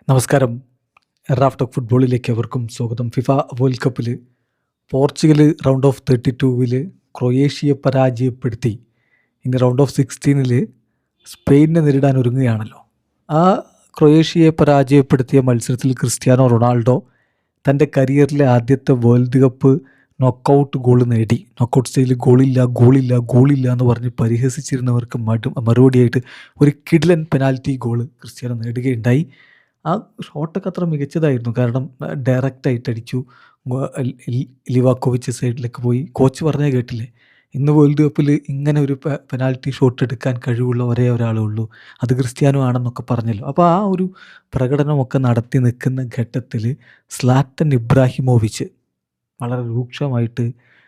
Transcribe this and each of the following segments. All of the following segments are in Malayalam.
നമസ്കാരം. റാഫ് ടോക്ക് ഫുട്ബോളിലേക്ക് അവർക്കും സ്വാഗതം. ഫിഫ വേൾഡ് കപ്പിൽ പോർച്ചുഗൽ റൗണ്ട് ഓഫ് 32-ൽ ക്രൊയേഷ്യയെ പരാജയപ്പെടുത്തി ഇനി റൗണ്ട് ഓഫ് 16-ൽ സ്പെയിനിനെ നേരിടാൻ ഒരുങ്ങുകയാണല്ലോ. ആ ക്രൊയേഷ്യയെ പരാജയപ്പെടുത്തിയ മത്സരത്തിൽ ക്രിസ്ത്യാനോ റൊണാൾഡോ തൻ്റെ കരിയറിലെ ആദ്യത്തെ വേൾഡ് കപ്പ് നോക്കൗട്ട് ഗോൾ നേടി. നോക്കൗട്ട് സ്റ്റേജിൽ ഗോളില്ല എന്ന് പറഞ്ഞ് പരിഹസിച്ചിരുന്നവർക്ക് മറുപടിയായിട്ട് ഒരു കിഡിലൻ പെനാൽറ്റി ഗോൾ ക്രിസ്ത്യാനോ നേടുകയുണ്ടായി. ആ ഷോട്ടൊക്കെ അത്ര മികച്ചതായിരുന്നു. കാരണം ഡയറക്റ്റായിട്ട് അടിച്ചു. ലിവാക്കോവിച്ച് സൈഡിലേക്ക് പോയി. കോച്ച് പറഞ്ഞേ കേട്ടില്ലേ, ഇന്ന് വേൾഡ് കപ്പിൽ ഇങ്ങനെ ഒരു പെനാൽറ്റി ഷോട്ട് എടുക്കാൻ കഴിവുള്ള ഒരേ ഒരാളേ ഉള്ളൂ, അത് ക്രിസ്ത്യാനോ ആണെന്നൊക്കെ പറഞ്ഞല്ലോ. അപ്പോൾ ആ ഒരു പ്രകടനമൊക്കെ നടത്തി നിൽക്കുന്ന ഘട്ടത്തിൽ സ്ലാറ്റൻ ഇബ്രാഹിമോവിച്ച് വളരെ രൂക്ഷമായിട്ട്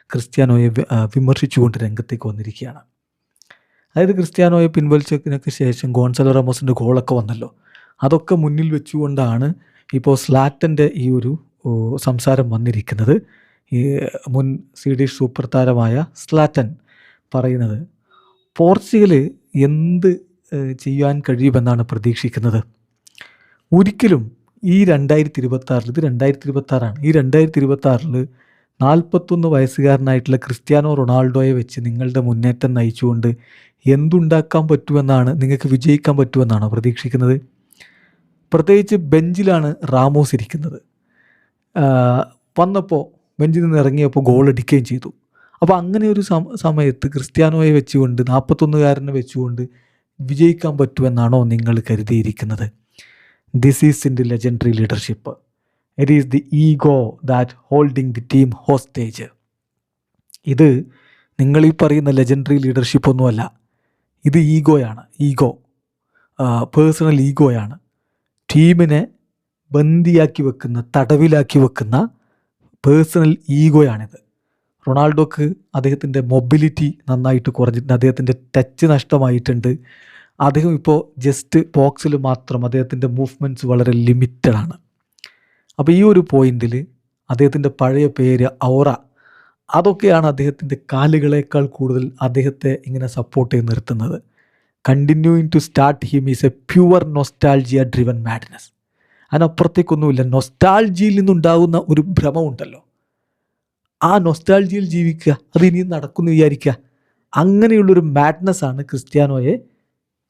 ക്രിസ്ത്യാനോയെ വിമർശിച്ചുകൊണ്ട് രംഗത്തേക്ക് വന്നിരിക്കുകയാണ്. അതായത് ക്രിസ്ത്യാനോയെ പിൻവലിച്ചതിനൊക്കെ ശേഷം ഗോൺസലോ റാമോസിൻ്റെ ഗോളൊക്കെ വന്നല്ലോ. അതൊക്കെ മുന്നിൽ വെച്ചുകൊണ്ടാണ് ഇപ്പോൾ സ്ലാറ്റൻ്റെ ഈ ഒരു സംസാരം വന്നിരിക്കുന്നത്. ഈ മുൻ സ്വീഡിഷ് സൂപ്പർ താരമായ സ്ലാറ്റൻ പറയുന്നത് പോർച്ചുഗൽ എന്ത് ചെയ്യാൻ കഴിയുമെന്നാണ് പ്രതീക്ഷിക്കുന്നത്. ഒരിക്കലും ഈ 2026 ഇത് 2026 ഈ 2026 41 വയസ്സുകാരനായിട്ടുള്ള ക്രിസ്ത്യാനോ റൊണാൾഡോയെ വെച്ച് നിങ്ങളുടെ മുന്നേറ്റം നയിച്ചുകൊണ്ട് എന്തുണ്ടാക്കാൻ പറ്റുമെന്നാണ്, നിങ്ങൾക്ക് വിജയിക്കാൻ പറ്റുമെന്നാണോ പ്രതീക്ഷിക്കുന്നത്? പ്രത്യേകിച്ച് ബെഞ്ചിലാണ് റാമോസ് ഇരിക്കുന്നത്. വന്നപ്പോൾ ബെഞ്ചിൽ നിന്ന് ഇറങ്ങിയപ്പോൾ ഗോൾ അടിക്കുകയും ചെയ്തു. അപ്പോൾ അങ്ങനെ ഒരു സമയത്ത് ക്രിസ്ത്യാനോയെ വെച്ചുകൊണ്ട് 41-കാരനെ വെച്ചുകൊണ്ട് വിജയിക്കാൻ പറ്റുമെന്നാണോ നിങ്ങൾ കരുതിയിരിക്കുന്നത്? This is in the legendary leadership. It is the ego that holding the team hostage. ഇത് നിങ്ങളീ പറയുന്ന ലെജൻഡറി ലീഡർഷിപ്പ് ഒന്നുമല്ല, ഇത് ഈഗോയാണ്. പേഴ്സണൽ ഈഗോയാണ്. ടീമിനെ ബന്ദിയാക്കി വെക്കുന്ന, തടവിലാക്കി വെക്കുന്ന പേഴ്സണൽ ഈഗോയാണിത്. റൊണാൾഡോക്ക് അദ്ദേഹത്തിൻ്റെ മൊബിലിറ്റി നന്നായിട്ട് കുറഞ്ഞിട്ടുണ്ട്. അദ്ദേഹത്തിൻ്റെ ടച്ച് നഷ്ടമായിട്ടുണ്ട്. അദ്ദേഹം ഇപ്പോൾ ജസ്റ്റ് ബോക്സിൽ മാത്രം, അദ്ദേഹത്തിൻ്റെ മൂവ്മെൻറ്റ്സ് വളരെ ലിമിറ്റഡാണ്. അപ്പോൾ ഈ ഒരു പോയിന്റിൽ അദ്ദേഹത്തിൻ്റെ പഴയ പേര് ഔറ, അതൊക്കെയാണ് അദ്ദേഹത്തിൻ്റെ കാലുകളേക്കാൾ കൂടുതൽ അദ്ദേഹത്തെ ഇങ്ങനെ സപ്പോർട്ട് ചെയ്ത് നിർത്തുന്നത്. Continuing to start him is a pure nostalgia driven madness. അതിനപ്പുറത്തേക്കൊന്നുമില്ല. നൊസ്റ്റാൾജിയിൽ നിന്നുണ്ടാകുന്ന ഒരു ഭ്രമമുണ്ടല്ലോ, ആ നൊസ്റ്റാൾജിയിൽ ജീവിക്കുക, അത് ഇനിയും നടക്കുമെന്ന് വിചാരിക്കുക. അങ്ങനെയുള്ളൊരു മാഡ്നസ്സാണ് ക്രിസ്ത്യാനോയെ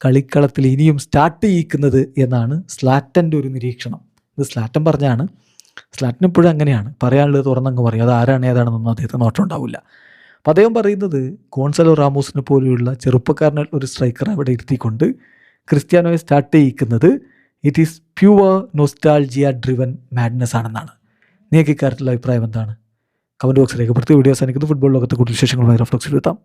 കളിക്കളത്തിൽ ഇനിയും സ്റ്റാർട്ട് ചെയ്യിക്കുന്നത് എന്നാണ് സ്ലാറ്റൻ്റെ ഒരു നിരീക്ഷണം. ഇത് സ്ലാറ്റൻ പറഞ്ഞാണ്. സ്ലാറ്റൻ എപ്പോഴും അങ്ങനെയാണ്, പറയാനുള്ളത് തുറന്നങ്ങ് പറയും. അത് ആരാണ് ഏതാണെന്നൊന്നും അദ്ദേഹത്തിന് നോട്ടം ഉണ്ടാവില്ല. അപ്പോൾ അദ്ദേഹം പറയുന്നത് ഗോൺസലോ റാമോസിനെ പോലെയുള്ള ചെറുപ്പക്കാരനായിട്ടുള്ള ഒരു സ്ട്രൈക്കർ അവിടെ ഇരുത്തിക്കൊണ്ട് ക്രിസ്ത്യാനോയെ സ്റ്റാർട്ട് ചെയ്യിക്കുന്നത് it is pure nostalgia driven madness ആണെന്നാണ്. നിങ്ങൾക്ക് ഇക്കാര്യത്തിലുള്ള അഭിപ്രായം എന്താണ്? കമൻറ്റ് ബോക്സിൽ രേഖപ്പെടുത്തി. വീഡിയോ അവസാനിക്കുന്നത്. ഫുട്ബോൾ ലോകത്തെ കൂടുതൽ വിശേഷങ്ങളുമായി റഫ്ലക്സിൽ എത്താം.